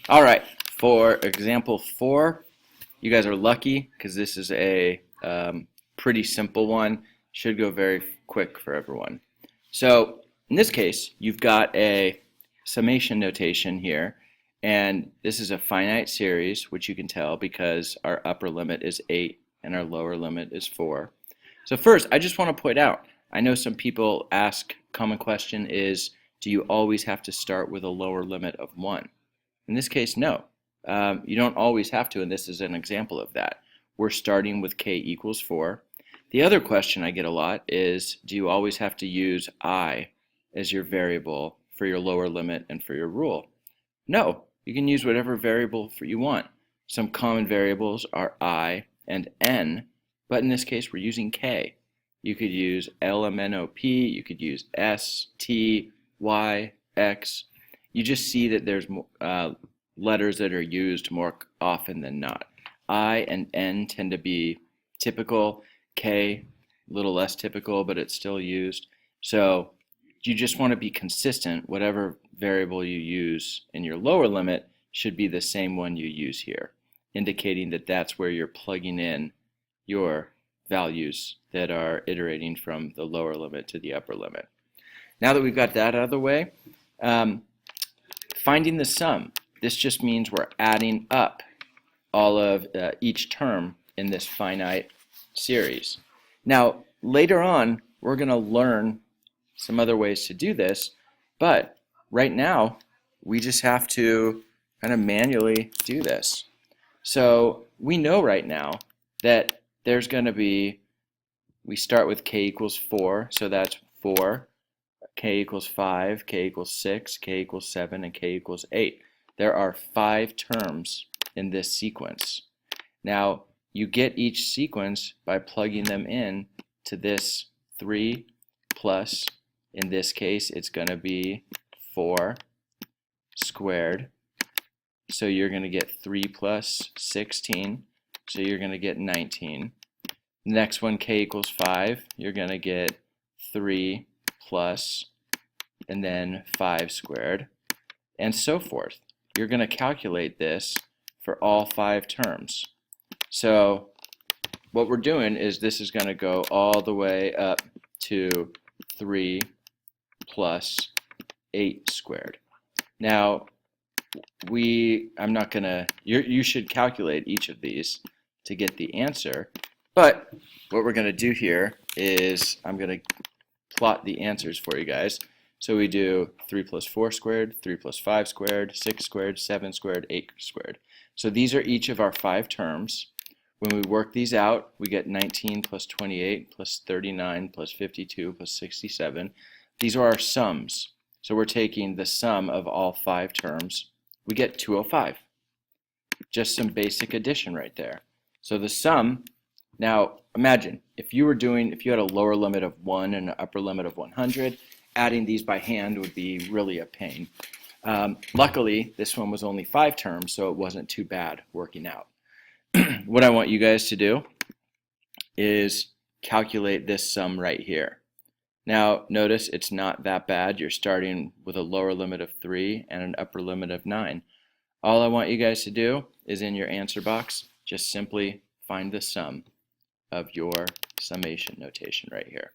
All right, for example 4, you guys are lucky because this is a pretty simple one. Should go very quick for everyone. So in this case, you've got a summation notation here, and this is a finite series, which you can tell because our upper limit is 8 and our lower limit is 4. So first, I just want to point out, I know some people ask, common question is, do you always have to start with a lower limit of 1? In this case, no. You don't always have to, and this is an example of that. We're starting with k equals 4. The other question I get a lot is, do you always have to use I as your variable for your lower limit and for your rule? No, you can use whatever variable you want. Some common variables are I and n, but in this case we're using k. You could use LMNOP, you could use S, T, Y, X. You just see that there's letters that are used more often than not. I and N tend to be typical, K a little less typical, but it's still used. So you just want to be consistent. Whatever variable you use in your lower limit should be the same one you use here, indicating that that's where you're plugging in your values that are iterating from the lower limit to the upper limit. Now that we've got that out of the way, finding the sum. This just means we're adding up all of each term in this finite series. Now, later on, we're going to learn some other ways to do this, but right now, we just have to kind of manually do this. So we know right now that there's going to be, we start with k equals 4, so that's 4, k equals 5, k equals 6, k equals 7, and k equals 8. There are 5 terms in this sequence. Now, you get each sequence by plugging them in to this 3 plus, in this case, it's going to be 4 squared. So you're going to get 3 plus 16, so you're going to get 19. The next one, k equals 5, you're going to get 3 plus, and then 5 squared, and so forth. You're going to calculate this for all 5 terms. So what we're doing is this is going to go all the way up to 3 plus 8 squared. Now, I'm not going to, you should calculate each of these to get the answer, but what we're going to do here is I'm going to plot the answers for you guys. So we do 3 plus 4 squared, 3 plus 5 squared, 6 squared, 7 squared, 8 squared. So these are each of our 5 terms. When we work these out, we get 19 plus 28 plus 39 plus 52 plus 67. These are our sums. So we're taking the sum of all 5 terms. We get 205. Just some basic addition right there. So the sum, now imagine if you had a lower limit of 1 and an upper limit of 100, adding these by hand would be really a pain. Luckily, this one was only 5 terms, so it wasn't too bad working out. What I want you guys to do is calculate this sum right here. Now, notice it's not that bad. You're starting with a lower limit of 3 and an upper limit of 9. All I want you guys to do is in your answer box, just simply find the sum of your summation notation right here.